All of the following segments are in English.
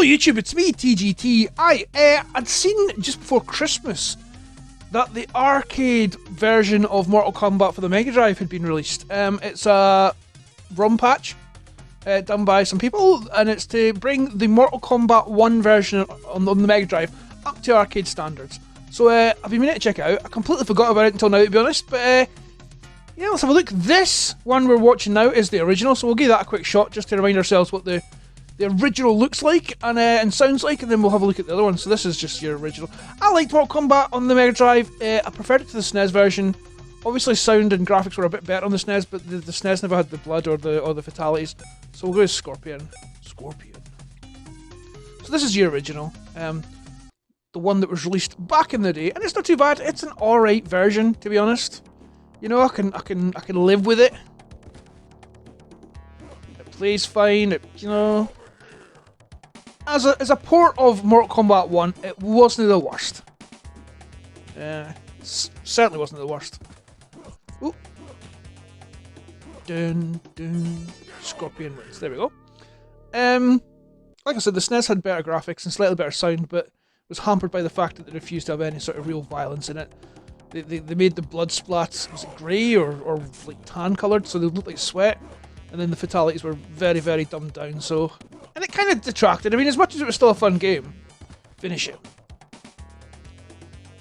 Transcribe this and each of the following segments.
YouTube, it's me, TGT. I'd seen just before Christmas that the arcade version of Mortal Kombat for the Megadrive had been released. It's a ROM patch done by some people, and it's to bring the Mortal Kombat 1 version on the Megadrive up to arcade standards. So I've been meaning to check it out. I completely forgot about it until now, to be honest, but yeah, let's have a look. This one we're watching now is the original, so we'll give that a quick shot just to remind ourselves what the original looks like and sounds like, and then we'll have a look at the other one. So this is just your original. I liked Mortal Kombat on the Mega Drive. I preferred it to the SNES version. Obviously, sound and graphics were a bit better on the SNES, but the SNES never had the blood or the fatalities. So we'll go with Scorpion. So this is your original, the one that was released back in the day, and it's not too bad. It's an alright version, to be honest. You know, I can live with it. It plays fine. You know. As a port of Mortal Kombat 1, it wasn't the worst. Certainly wasn't the worst. Ooh. Dun, dun. Scorpion wins. There we go. Like I said, the SNES had better graphics and slightly better sound, but was hampered by the fact that they refused to have any sort of real violence in it. They made the blood splats, was it grey or like tan coloured, so they looked like sweat, and then the fatalities were very, very dumbed down, so... And it kind of detracted. I mean, as much as it was still a fun game, finish it.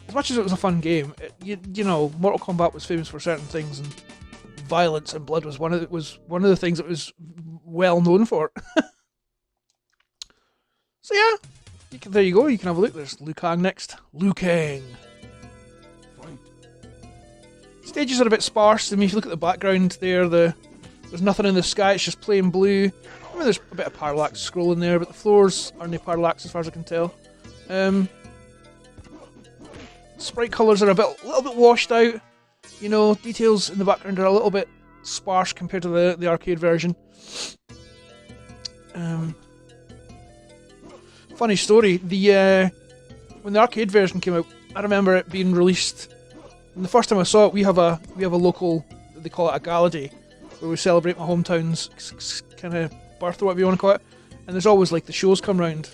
As much as it was a fun game, you know, Mortal Kombat was famous for certain things, and violence and blood was one of the things it was well known for. So yeah, there you go. You can have a look. There's Liu Kang next. Liu Kang. Stages are a bit sparse. I mean, if you look at the background there, there's nothing in the sky. It's just plain blue. I mean, there's a bit of parallax scrolling there, but the floors aren't any parallax as far as I can tell. Sprite colours are a little bit washed out. You know, details in the background are a little bit sparse compared to the arcade version. Funny story, when the arcade version came out, I remember it being released, and the first time I saw it, we have a local, they call it a gala day, where we celebrate my hometown's kind of birth or whatever you want to call it, and there's always like the shows come round,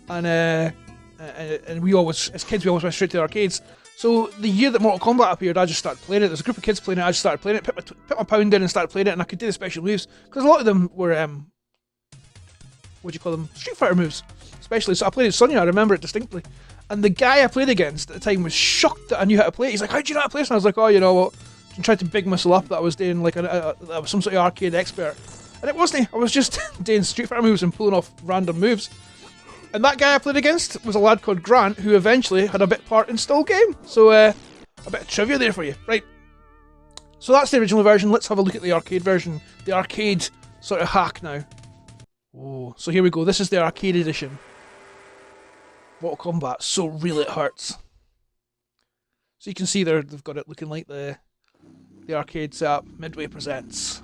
and we always, as kids, we always went straight to the arcades. So the year that Mortal Kombat appeared, I just started playing it. There's a group of kids playing it, I just started playing it, put my pound in and started playing it, and I could do the special moves, because a lot of them were, what do you call them, Street Fighter moves, especially. So I played as Sonya, I remember it distinctly, and the guy I played against at the time was shocked that I knew how to play it. He's like, how do you know how to play this? And I was like, oh, you know what, and tried to big myself up that I was doing like I was some sort of arcade expert, and it wasn't. I was just doing Street Fighter moves and pulling off random moves. And that guy I played against was a lad called Grant, who eventually had a bit part in Still Game. So a bit of trivia there for you. Right, so that's the original version. Let's have a look at the arcade version, the arcade sort of hack now. Oh, so here we go. This is the arcade edition. Mortal Kombat, so real it hurts. So you can see there, they've got it looking like the arcade setup. Midway presents.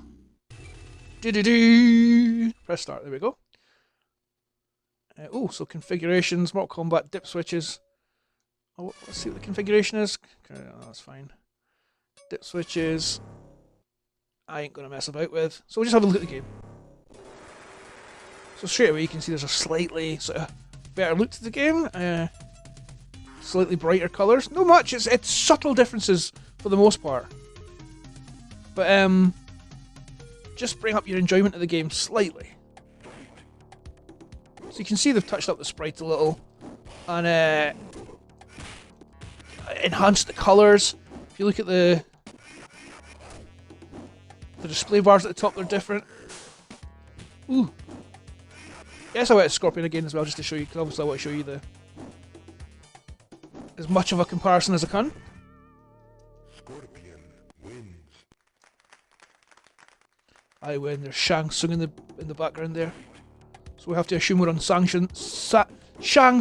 Do-do-do! Press start, there we go. Oh, so configurations, Mortal Kombat, dip switches. Oh, let's see what the configuration is. Okay, oh, that's fine. Dip switches. I ain't going to mess about with. So we'll just have a look at the game. So straight away you can see there's a slightly sort of better look to the game. Slightly brighter colours. Not much, it's subtle differences for the most part. But just bring up your enjoyment of the game slightly. So you can see they've touched up the sprite a little and enhanced the colours. If you look at the display bars at the top, they're different. Ooh. Yes, I went to Scorpion again as well, just to show you, because obviously I want to show you as much of a comparison as I can. Scorpion wins. I win. There's Shang Tsung in the background there. So we have to assume we're on Shang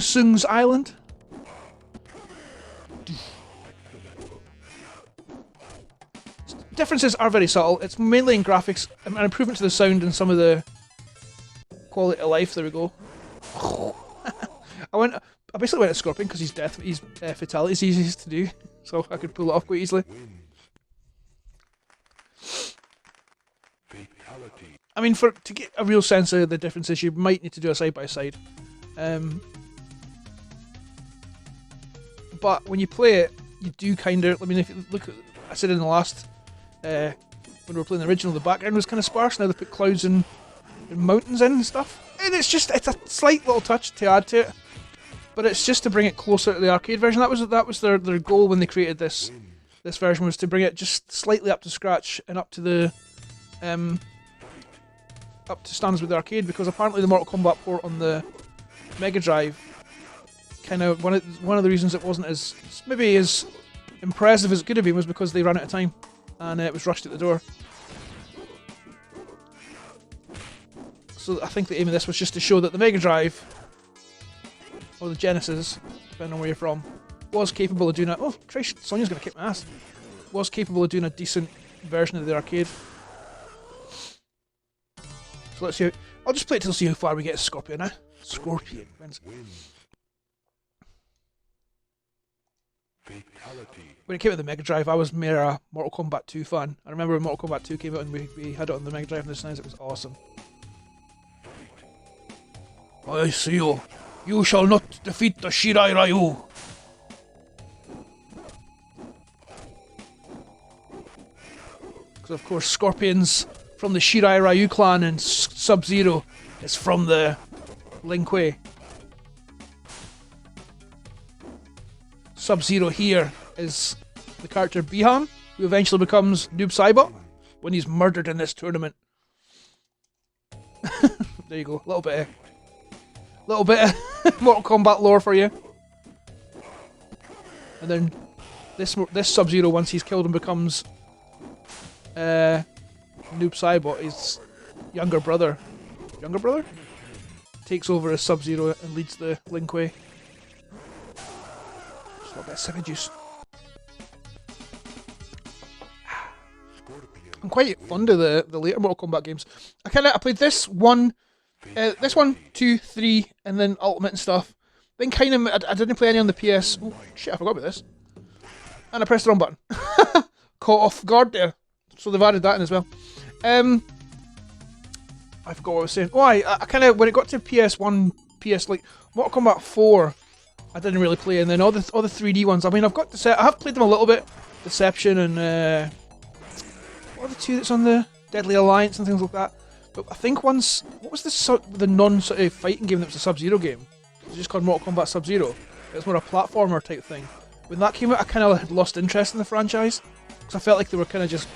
Tsung's island. Differences are very subtle. It's mainly in graphics, an improvement to the sound and some of the quality of life. There we go. I basically went to Scorpion because his fatality is easiest to do, so I could pull it off quite easily. I mean, to get a real sense of the differences, you might need to do a side by side. But when you play it, you do kind of. I mean, if you look at, I said in the last when we were playing the original, the background was kind of sparse. Now they put clouds and mountains in and stuff, and it's a slight little touch to add to it. But it's just to bring it closer to the arcade version. That was their goal when they created this version, was to bring it just slightly up to scratch and up to the up to standards with the arcade, because apparently the Mortal Kombat port on the Megadrive, kind of one of the reasons it wasn't as maybe as impressive as it could have been was because they ran out of time and it was rushed at the door. So I think the aim of this was just to show that the Megadrive, or the Genesis, depending on where you're from, was capable of doing it. Oh Christ, Sonya's gonna kick my ass. Was capable of doing a decent version of the arcade. So let's see. I'll just play it till see how far we get as Scorpion now. Scorpion wins. When it came to the Mega Drive, I was more a Mortal Kombat 2 fan. I remember when Mortal Kombat 2 came out and we had it on the Mega Drive in the SNES, it was awesome. I see you. You shall not defeat the Shirai Ryu. Because of course Scorpion's from the Shirai Ryu clan, and Sub-Zero is from the Lin Kuei. Sub-Zero here is the character Bihan, who eventually becomes Noob Saibot when he's murdered in this tournament. There you go, a little bit of Mortal Kombat lore for you. And then this Sub-Zero, once he's killed and becomes Noob Saibot, his younger brother, takes over as Sub-Zero and leads the Lin Kuei. Just a little bit of Sega juice. I'm quite fond of the later Mortal Kombat games. I played this one, 2, 3, and then Ultimate and stuff. Then I didn't play any on the PS. Oh shit! I forgot about this. And I pressed the wrong button. Caught off guard there. So they've added that in as well. I forgot what I was saying. Oh, I kind of, when it got to PS1, like Mortal Kombat 4, I didn't really play, and then all the 3D ones. I mean, I have played them a little bit. Deception and what are the two that's on the Deadly Alliance and things like that. But I think once, what was the non-sort of fighting game that was a Sub-Zero game? It was just called Mortal Kombat Sub-Zero. It was more a platformer type thing. When that came out, I kind of had lost interest in the franchise, because I felt like they were kind of just.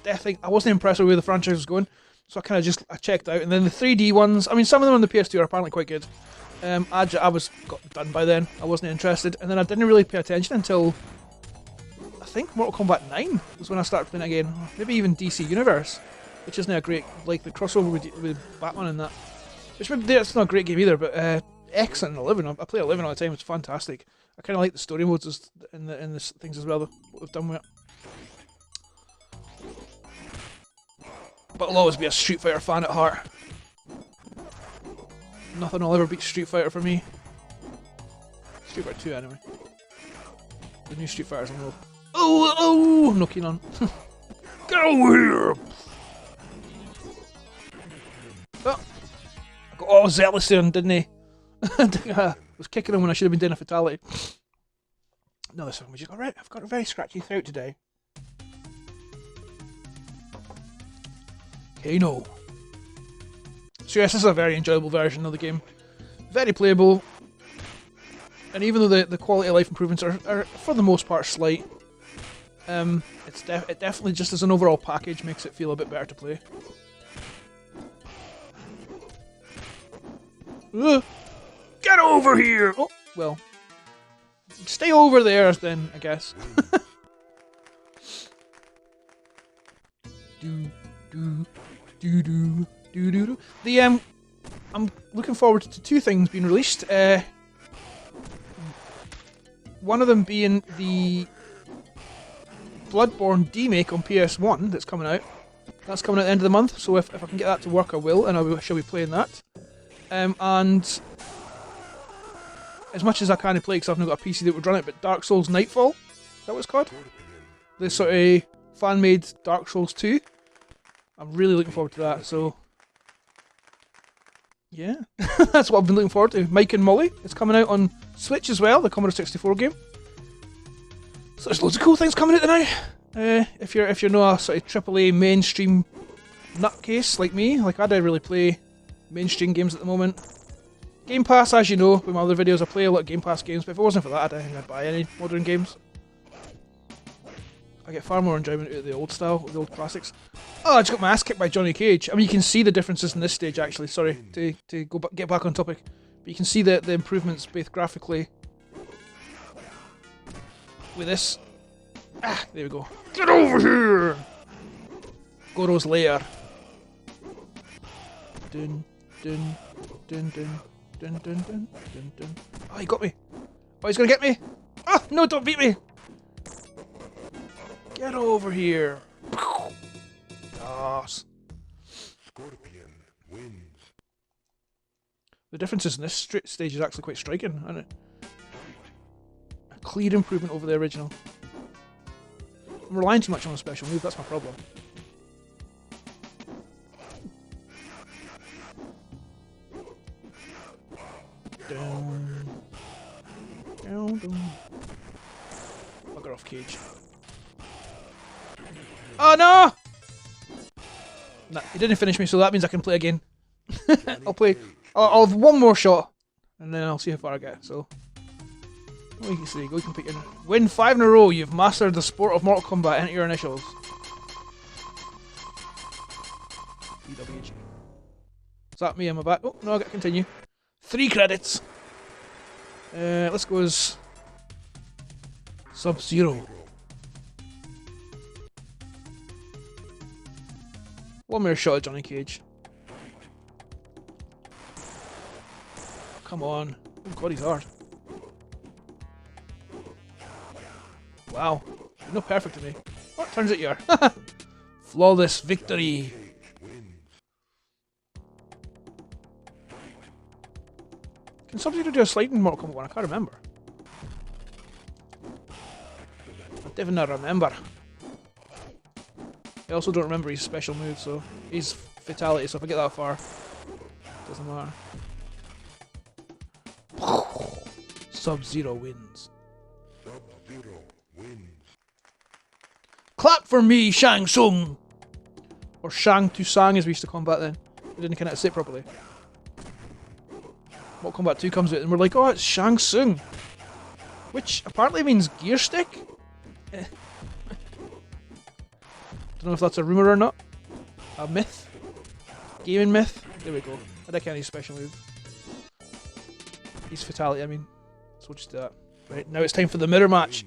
I wasn't impressed with where the franchise was going, so I checked out. And then the 3D ones, I mean, some of them on the PS2 are apparently quite good. I was got done by then. I wasn't interested, and then I didn't really pay attention until I think Mortal Kombat 9 was when I started playing it again. Maybe even DC Universe, which isn't a great, like the crossover with Batman and that. Which maybe it's not a great game either, but X and 11, I play 11 all the time. It's fantastic. I kind of like the story modes in the things as well, what they've done with it. But I'll always be a Street Fighter fan at heart. Nothing will ever beat Street Fighter for me. Street Fighter 2 anyway. The new Street Fighters I'm no. Oh, I'm not keen on. Get over here! Oh, I got all zealous there, didn't he? I was kicking him when I should have been doing a fatality. No, this one was just alright. I've got a very scratchy throat today. Kano. So yes, this is a very enjoyable version of the game. Very playable. And even though the quality of life improvements are for the most part slight, it definitely, just as an overall package, makes it feel a bit better to play. Get over here! Oh, well. Stay over there then, I guess. I'm looking forward to two things being released. One of them being the Bloodborne remake on PS1 that's coming out. That's coming at the end of the month, so if I can get that to work, I will, and I shall be playing that. And as much as I kind of play, because I've not got a PC that would run it, but Dark Souls Nightfall, is that what it's called? The sort of fan-made Dark Souls 2. I'm really looking forward to that, so Yeah, that's what I've been looking forward to. Mike and Molly. It's coming out on Switch as well, the Commodore 64 game. So there's loads of cool things coming out now. If you're not a sort of AAA mainstream nutcase like me, like I don't really play mainstream games at the moment. Game Pass, as you know, with my other videos, I play a lot of Game Pass games, but if it wasn't for that, I don't think I'd buy any modern games. I get far more enjoyment out of the old style, the old classics. Oh, I just got my ass kicked by Johnny Cage. I mean, you can see the differences in this stage, actually. Sorry to get back on topic. But you can see the improvements, both graphically. With this. Ah, there we go. Get over here! Goro's lair. Dun, dun, dun, dun, dun, dun, dun, dun, dun. Oh, he got me. Oh, he's gonna get me. Oh, no, don't beat me. Get over here. Yes. Scorpion wins. The differences in this stage is actually quite striking, isn't it? A clear improvement over the original. I'm relying too much on a special move, that's my problem. Down. Down, down. Bugger off, Cage. Oh no! Nah, he didn't finish me, so that means I can play again. I'll play. I'll have one more shot, and then I'll see how far I get. So, what you can see, go. You can pick your win 5 in a row. You've mastered the sport of Mortal Kombat. Enter your initials. BWG. Is that me? Am I back? Oh no, I got to continue. 3 credits. Let's go as Sub-Zero. One more shot at Johnny Cage. Come on. Oh god, he's hard. Wow. You're not perfect to me. Oh, turns out you are. Flawless victory. Can somebody do a sliding Mortal Kombat one? I can't remember. I don't even remember. I also don't remember his special move, so he's fatality, so if I get that far, doesn't matter. Sub-Zero wins. Sub-Zero wins. Clap for me, Shang Tsung! Or Shang Tsung as we used to combat then. We didn't connect say it properly. Mortal Kombat 2 comes out and we're like, oh, it's Shang Tsung. Which apparently means gear stick? Don't know if that's a rumour or not. A myth. Gaming myth. There we go. I don't care his special move. He's fatality, I mean. So we'll just do that. Right, now it's time for the mirror match.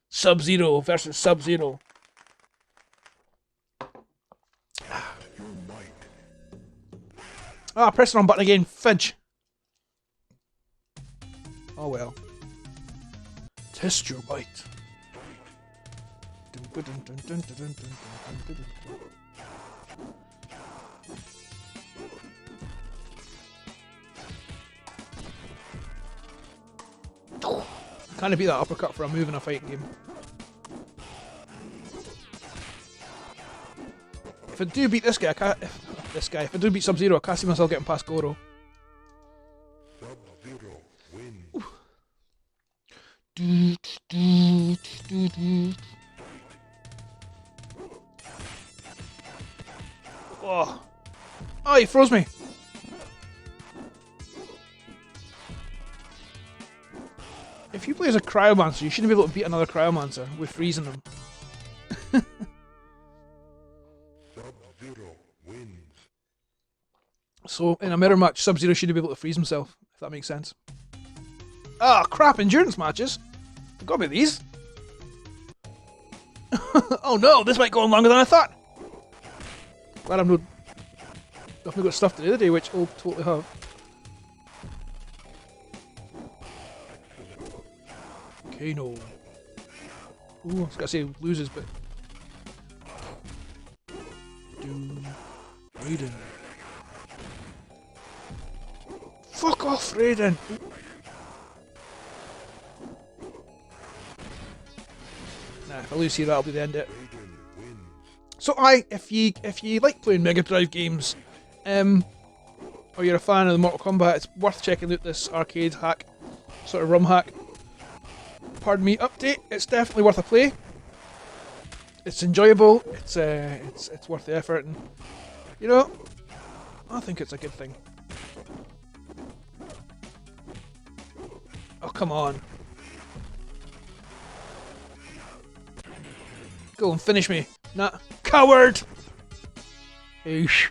Sub-Zero versus Sub-Zero. Ah, press the wrong button again. Fudge. Oh well. Test your might. Can't beat that uppercut for a move in a fighting game. If I do beat this guy, if I do beat Sub-Zero, I can't see myself getting past Goro. Sub-Zero wins. Oh. Oh, he froze me. If you play as a Cryomancer, you shouldn't be able to beat another Cryomancer with freezing them. Sub-Zero wins. So, in a mirror match, Sub-Zero should be able to freeze himself, if that makes sense. Ah, crap, endurance matches. Forgot about these. Oh no, this might go on longer than I thought. Glad I've not got stuff to do today, which I'll totally have. Kano. Ooh, I was gonna say loses, but. Raiden. Fuck off, Raiden! Nah, if I lose here, that'll be the end of it. So if you like playing Megadrive games, or you're a fan of the Mortal Kombat, it's worth checking out this arcade hack, sort of rum hack. Pardon me, update. It's definitely worth a play. It's enjoyable. It's worth the effort, and you know, I think it's a good thing. Oh, come on. Go and finish me. Nah. Coward! Oosh.